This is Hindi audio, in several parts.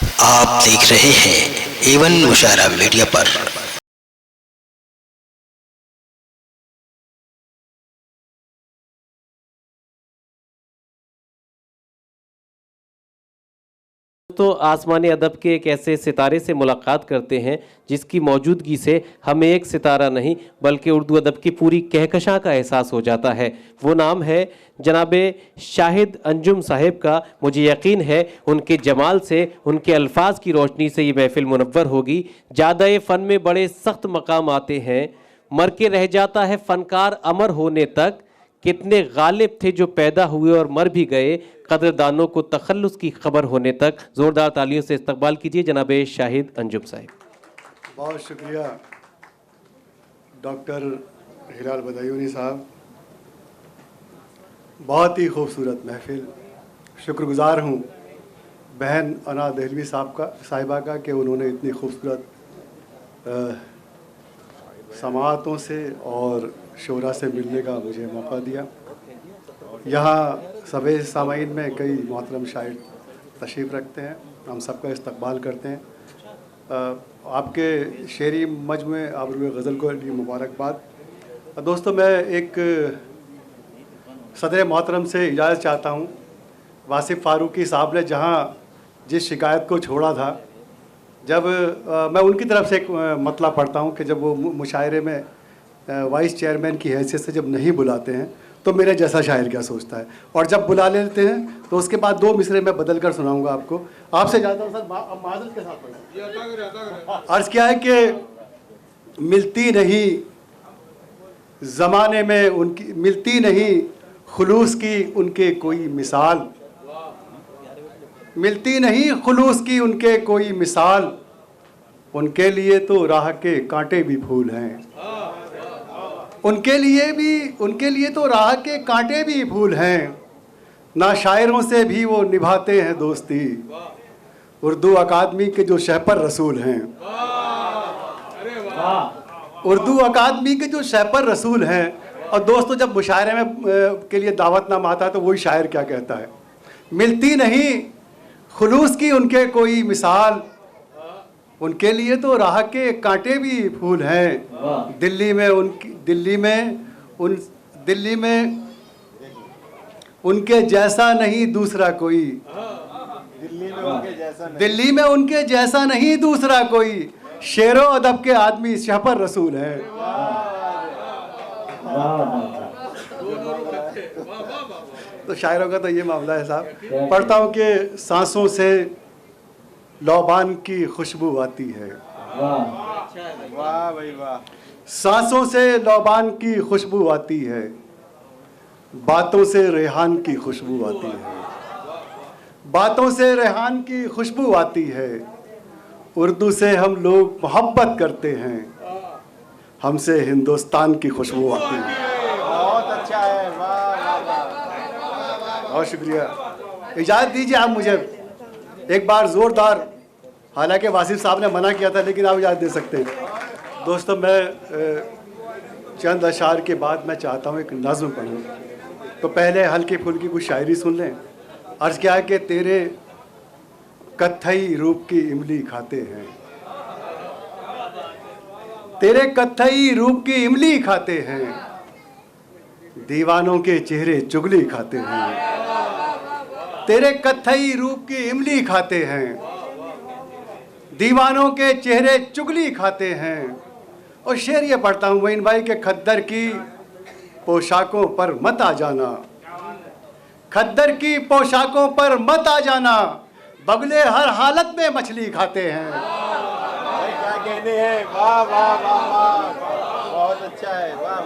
आप देख रहे हैं एवन मुशायरा मीडिया पर। तो आसमानी अदब के एक ऐसे सितारे से मुलाकात करते हैं जिसकी मौजूदगी से हमें एक सितारा नहीं बल्कि उर्दू अदब की पूरी कहकशां का एहसास हो जाता है। वो नाम है जनाबे शाहिद अंजुम साहिब का। मुझे यकीन है उनके जमाल से, उनके अल्फाज की रोशनी से ये महफिल मुनव्वर होगी। ज़्यादा फ़न में बड़े सख्त मकाम आते हैं, मर के रह जाता है फ़नकार अमर होने तक। कितने गालिब थे जो पैदा हुए और मर भी गए, कदरदानों को तखल्लुस की खबर होने तक। ज़ोरदार तालियों से इस्तकबाल कीजिए जनाबे शाहिद अंजुम साहिब। बहुत शुक्रिया डॉक्टर हिलाल बदायूनी साहब, बहुत ही खूबसूरत महफिल। शुक्रगुज़ार हूँ बहन अना दहलवी साहिबा का कि उन्होंने इतनी खूबसूरत समाअतों से और शोरा से मिलने का मुझे मौका दिया। यहाँ सभी सामाईन में कई मोहतरम शायर तशरीफ़ रखते हैं, हम सबका इस्तकबाल करते हैं। आपके शेरी मजमे आबरू गज़ल को लिए मुबारकबाद। दोस्तों, मैं एक सदर मोहतरम से इजाज़त चाहता हूँ। वासिफ़ फ़ारूकी साहब ने जहाँ जिस शिकायत को छोड़ा था, जब मैं उनकी तरफ से एक मतला पढ़ता हूँ कि जब वो मुशायरे में वाइस चेयरमैन की हैसियत से जब नहीं बुलाते हैं तो मेरे जैसा शायर क्या सोचता है, और जब बुला लेते हैं तो उसके बाद दो मिसरे में बदल कर सुनाऊँगा आपको। आपसे ज़्यादा सर माज़रत के साथ पढ़ें। अर्ज़ क्या है कि मिलती नहीं ज़माने में उनकी, मिलती नहीं खुलूस की उनके कोई मिसाल, मिलती नहीं खुलूस की उनके कोई मिसाल, उनके लिए तो राह के कांटे भी फूल हैं, उनके लिए तो राह के कांटे भी फूल हैं। ना शायरों से भी वो निभाते हैं दोस्ती, उर्दू अकादमी के जो शहपर रसूल हैं, उर्दू अकादमी के जो शहपर रसूल हैं। और दोस्तों, जब मुशायरे में के लिए दावतनामा आता है तो वही शायर क्या कहता है, मिलती नहीं खुलूस की उनके कोई मिसाल, उनके लिए तो राह के कांटे भी फूल हैं। दिल्ली में उनके जैसा नहीं दूसरा कोई, दिल्ली में उनके जैसा नहीं दूसरा कोई, शेरो अदब के आदमी शहपर रसूल हैं। तो शायरों का तो ये मामला है साहब। पढ़ता हूँ कि सांसों से लौबान की खुशबू आती है, वाह भाई वाह, सांसों से लौबान की खुशबू आती है, बातों से रेहान की खुशबू आती है, बातों से रेहान की खुशबू आती है। उर्दू से हम लोग मोहब्बत करते हैं, हमसे हिंदुस्तान की खुशबू आती है। बहुत अच्छा है, बहुत शुक्रिया। इजाज़त दीजिए आप मुझे एक बार ज़ोरदार, हालांकि वासिफ़ साहब ने मना किया था लेकिन आप इजाज़त दे सकते हैं। दोस्तों, मैं चंद अशार के बाद मैं चाहता हूँ एक नज़्म पढ़ूँ, तो पहले हल्की फुल्की कुछ शायरी सुन लें। अर्ज़ क्या है कि तेरे कत्थई रूप की इमली खाते हैं, तेरे कत्थई रूप की इमली खाते हैं, दीवानों के चेहरे चुगली खाते हैं, तेरे कत्थई रूप की इमली खाते हैं, दीवानों के चेहरे चुगली खाते हैं। और शेर ये पढ़ता हूँ मोइन भाई के, खद्दर की पोशाकों पर मत आ जाना, खद्दर की पोशाकों पर मत आ जाना, बगले हर हालत में मछली खाते हैं। क्या कहने हैं, वाह वाह वाह वाह, बहुत अच्छा है, वाह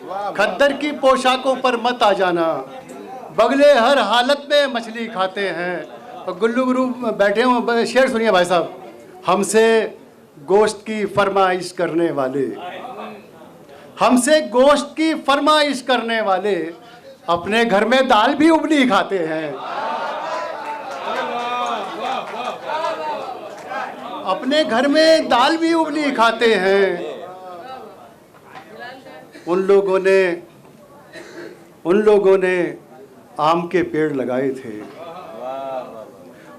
वाह। खद्दर की पोशाकों पर मत आ जाना, बगले हर हालत में मछली खाते हैं। और गुल्लू गुरु बैठे हों, शेर सुनिए भाई साहब। हमसे गोश्त की फरमाइश करने वाले, हमसे गोश्त की फरमाइश करने वाले, अपने घर में दाल भी उबली खाते हैं, अपने घर में दाल भी उबली खाते हैं। उन लोगों ने आम के पेड़ लगाए थे,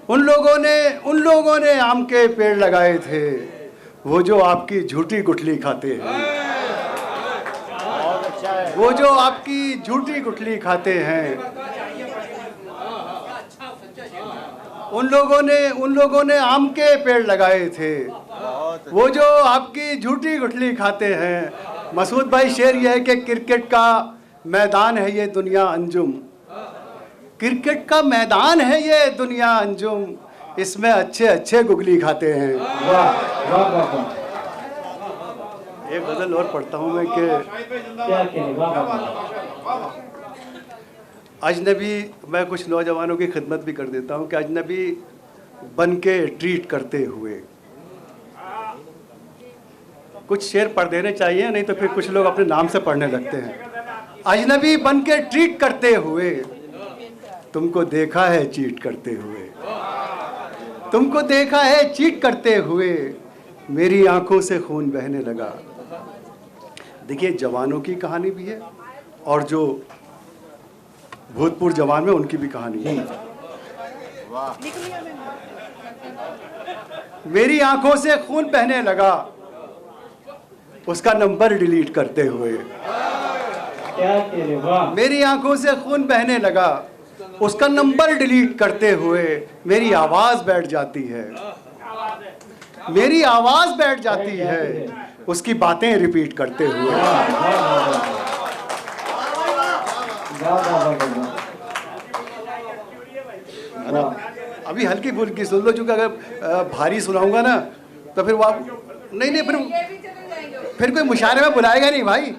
उन लोगों ने आम के पेड़ लगाए थे, वो जो आपकी झूठी गुठली खाते हैं, वो जो आपकी झूठी गुठली खाते हैं। उन लोगों ने आम के पेड़ लगाए थे, वो जो आपकी झूठी गुठली खाते हैं। मसूद भाई शेर यह है कि क्रिकेट का मैदान है ये दुनिया अंजुम, क्रिकेट का मैदान है ये दुनिया अंजुम, इसमें अच्छे अच्छे गुगली खाते हैं। वाह वाह वाह। एक गजल और पढ़ता हूँ मैं कि अजनबी, मैं कुछ नौजवानों की खिदमत भी कर देता हूँ कि अजनबी बन के ट्रीट करते हुए, कुछ शेर पढ़ देने चाहिए, नहीं तो फिर कुछ लोग अपने नाम से पढ़ने लगते हैं। अजनबी बन के ट्रीट करते हुए, तुमको देखा है चीट करते हुए, तुमको देखा है चीट करते हुए, मेरी आंखों से खून बहने लगा। देखिए, जवानों की कहानी भी है और जो भूतपूर्व जवान में उनकी भी कहानी है। मेरी आंखों से खून बहने लगा, उसका नंबर डिलीट करते हुए। मेरी आंखों से खून बहने लगा, उसका नंबर डिलीट करते हुए, मेरी आवाज बैठ जाती है, मेरी आवाज बैठ जाती है, उसकी बातें रिपीट करते हुए। अभी हल्की फुल्की सुन लो, चूंकि अगर भारी सुनाऊंगा ना तो फिर वो नहीं फिर कोई मुशायरे में बुलाएगा नहीं भाई।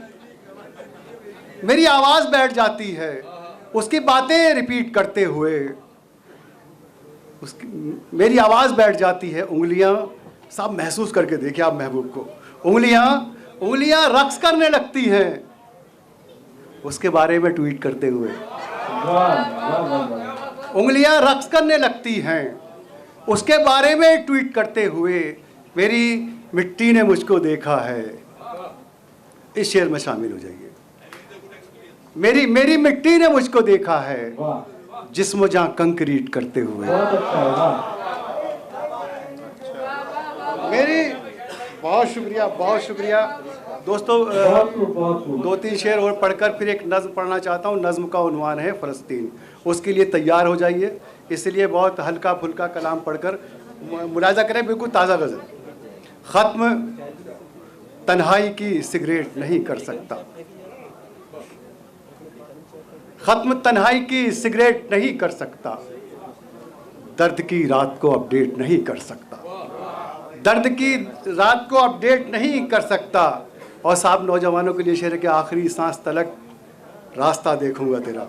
मेरी आवाज बैठ जाती है, उसकी बातें रिपीट करते हुए, मेरी आवाज बैठ जाती है। उंगलियां, साहब महसूस करके देखिए आप महबूब को, उंगलियां रक्स करने लगती हैं, उसके बारे में ट्वीट करते हुए। उंगलियां रक्स करने लगती हैं, उसके बारे में ट्वीट करते हुए, मेरी मिट्टी ने मुझको देखा है। इस शेर में शामिल हो जाइए। मेरी मिट्टी ने मुझको देखा है, जिस्म जहां कंक्रीट करते हुए। मेरी बहुत शुक्रिया दोस्तों। दो तीन शेर और पढ़कर फिर एक नज्म पढ़ना चाहता हूँ। नज्म का उन्वान है फ़लस्तीन, उसके लिए तैयार हो जाइए। इसलिए बहुत हल्का फुल्का कलाम पढ़कर मुलाजा करें, बिल्कुल ताज़ा गज़ल। ख़त्म तन्हाई की सिगरेट नहीं कर सकता, ख़त्म तन्हाई की सिगरेट नहीं कर सकता, दर्द की रात को अपडेट नहीं कर सकता, दर्द की रात को अपडेट नहीं कर सकता। और साहब नौजवानों के लिए शेर के आखिरी सांस तलक रास्ता देखूंगा तेरा,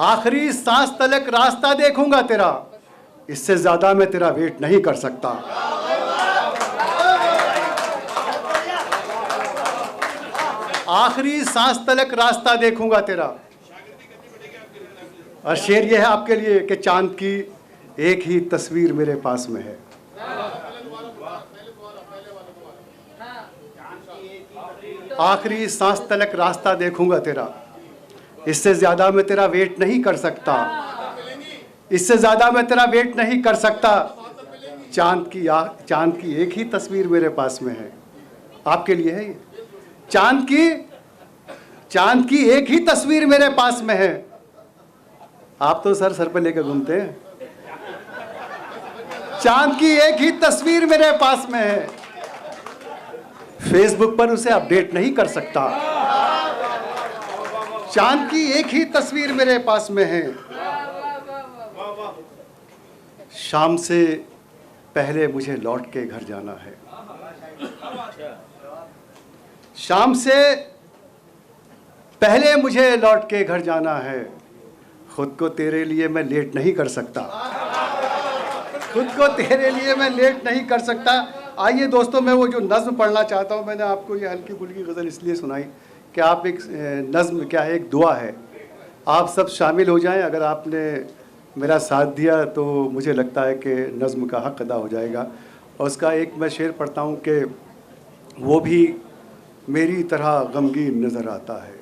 आखिरी सांस तलक रास्ता देखूंगा तेरा, इससे ज़्यादा मैं तेरा वेट नहीं कर सकता। आखिरी सांस तलक रास्ता देखूंगा तेरा। और शेर यह है आपके लिए कि चांद की एक ही तस्वीर मेरे पास में है, आखिरी सांस तलक रास्ता देखूंगा तेरा, इससे ज़्यादा मैं तेरा वेट नहीं कर सकता, इससे ज़्यादा मैं तेरा वेट नहीं कर सकता। चांद की एक ही तस्वीर मेरे पास में है, आपके लिए है ये। चांद की एक ही तस्वीर मेरे पास में है। आप तो सर पे लेकर घूमते हैं। चांद की एक ही तस्वीर मेरे पास में है, फेसबुक पर उसे अपडेट नहीं कर सकता। चांद की एक ही तस्वीर मेरे पास में है, शाम से पहले मुझे लौट के घर जाना है, शाम से पहले मुझे लौट के घर जाना है, खुद को तेरे लिए मैं लेट नहीं कर सकता, खुद को तेरे लिए मैं लेट नहीं कर सकता। आइए दोस्तों, मैं वो जो नज़्म पढ़ना चाहता हूँ, मैंने आपको ये हल्की फुल्की गज़ल इसलिए सुनाई कि आप एक नज़्म क्या है, एक दुआ है, आप सब शामिल हो जाएं। अगर आपने मेरा साथ दिया तो मुझे लगता है कि नज़्म का हक़ अदा हो जाएगा। और उसका एक मैं शेर पढ़ता हूँ कि वो भी मेरी तरह गमगीन नज़र आता है,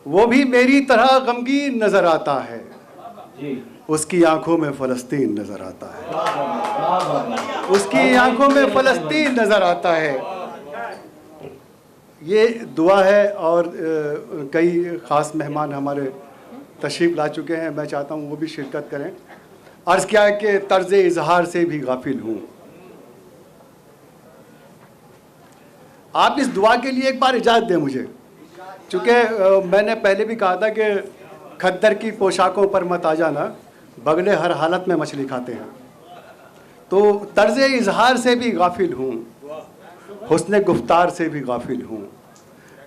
वो भी मेरी तरह गमगीन नज़र आता है, उसकी आंखों में फ़लस्तीन नज़र आता है, उसकी आंखों में फ़लस्तीन नज़र आता है। ये दुआ है। और कई ख़ास मेहमान हमारे तशरीफ़ ला चुके हैं, मैं चाहता हूँ वो भी शिरकत करें। अर्ज़ किया है कि तर्ज़ इजहार से भी गाफिल हूँ। आप इस दुआ के लिए एक बार इजाज़त दें मुझे, चूँकि मैंने पहले भी कहा था कि खद्दर की पोशाकों पर मत आ जाना, बगले हर हालत में मछली खाते हैं। तो तर्ज़ इजहार से भी गाफिल हूँ, हुस्न गुफ्तार से भी गाफिल हूँ,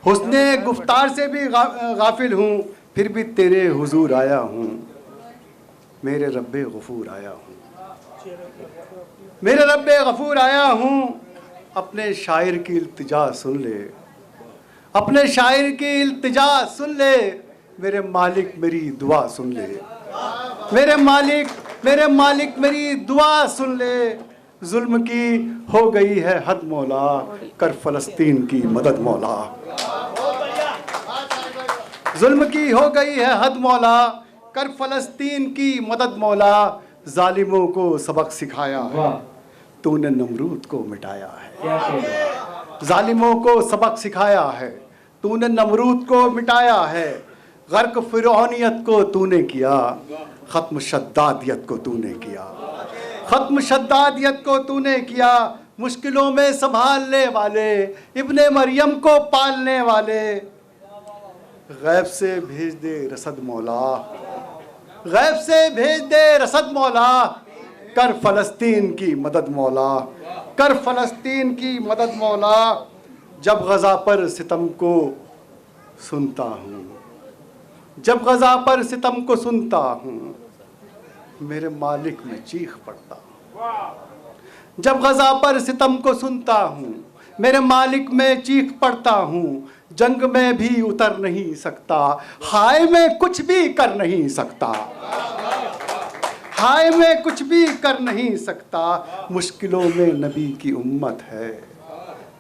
हुस्न गुफ्तार से भी गाफिल हूँ, फिर भी तेरे हुजूर आया हूँ, मेरे रब्बे गफूर आया हूँ, मेरे रब्बे गफूर आया हूँ। अपने शायर की इल्तिजा सुन ले, अपने शायर की इल्तिजा सुन ले, मेरे मालिक मेरी दुआ सुन ले, मेरे मालिक मेरी दुआ सुन ले। जुल्म की हो गई है हद मौला, कर फ़लस्तीन की मदद मौला। जुल्म की हो गई है हद मौला, कर फ़लस्तीन की मदद मौला। जालिमों को सबक सिखाया है, तूने नमरूद को मिटाया है। जालिमों को सबक सिखाया है, तूने नमरूद को मिटाया है। गर्क फिरौनियत को तूने किया, ख़त्म शद्दादियत को तूने किया, ख़त्म शद्दादियत को तूने किया। मुश्किलों में संभालने वाले, इब्ने मरियम को पालने वाले, गैब से भेज दे रसद मौला, गैब से भेज दे रसद मौला। कर फ़लस्तीन की मदद मौला, कर फ़लस्तीन की मदद मौला। जब गज़ा पर सितम को सुनता हूँ, जब गज़ा पर सितम को सुनता हूँ, मेरे मालिक में चीख पड़ता हूँ। जब गज़ा पर सितम को सुनता हूँ, मेरे मालिक में चीख पड़ता हूँ। जंग में भी उतर नहीं सकता, हाय में कुछ भी कर नहीं सकता, हाय में कुछ भी कर नहीं सकता। मुश्किलों में नबी की उम्मत है,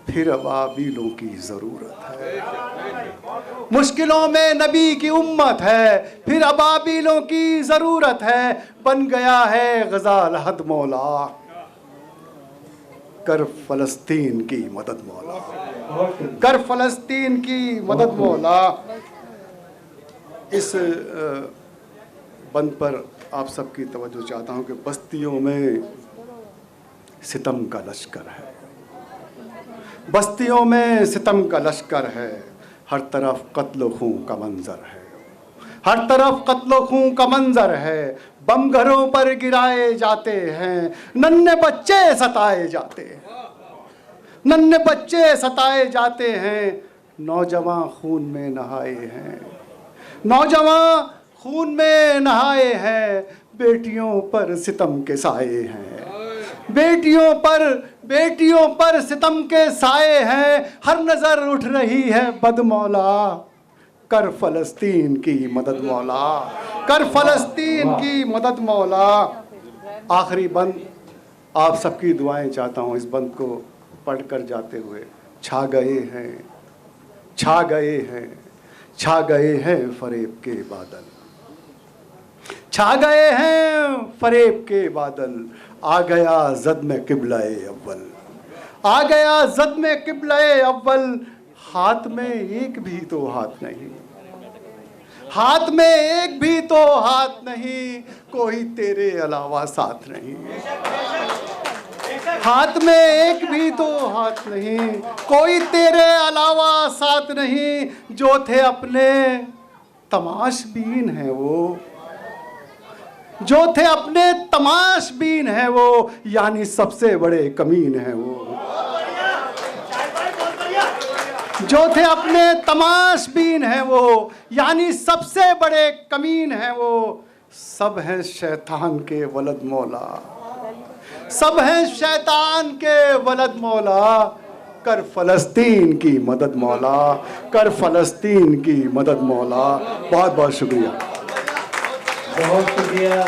फिर अबाबिलों की ज़रूरत है। मुश्किलों में नबी की उम्मत है, फिर अबाबिलों की ज़रूरत है। बन गया है गज़ाल हद मौला, कर फ़लस्तीन की मदद मौला, कर फ़लस्तीन की मदद मौला। इस बंद पर आप सबकी तवज्जो चाहता हूँ कि बस्तियों में सितम का लश्कर है, बस्तियों में सितम का लश्कर है। हर तरफ कत्ल खून का मंजर है, हर तरफ कत्ल खून का मंजर है। बम घरों पर गिराए जाते हैं, नन्हे बच्चे सताए जाते हैं, नन्हे बच्चे सताए जाते हैं। नौजवान खून में नहाए हैं, नौजवान खून में नहाए हैं। बेटियों पर सितम के साए हैं, बेटियों पर सितम के साए हैं। हर नजर उठ रही है बदमौला, कर फ़लस्तीन की मदद मौला, कर फ़लस्तीन की मदद मौला। आखिरी बंद आप सबकी दुआएं चाहता हूँ, इस बंद को पढ़कर जाते हुए। छा गए हैं, छा गए हैं, छा गए हैं फरेब के बादल, छा गए हैं फरेब के बादल। आ गया जद में किबलाए अव्वल, आ गया जद में किबलाए अव्वल। हाथ में एक भी तो हाथ नहीं, हाथ में एक भी तो हाथ नहीं, कोई तेरे अलावा साथ नहीं। हाथ में एक भी तो हाथ नहीं, कोई तेरे अलावा साथ नहीं। जो थे अपने तमाशबीन है वो, जो थे अपने तमाशबीन है वो, यानी सबसे बड़े कमीन है वो। जो थे अपने तमाशबीन है वो, यानी सबसे बड़े कमीन है वो। सब हैं शैतान के वलद मौला, सब हैं शैतान के वलद मौला। कर फ़लस्तीन की मदद मौला, कर फ़लस्तीन की मदद मौला। बहुत बहुत शुक्रिया, बहुत शुक्रिया।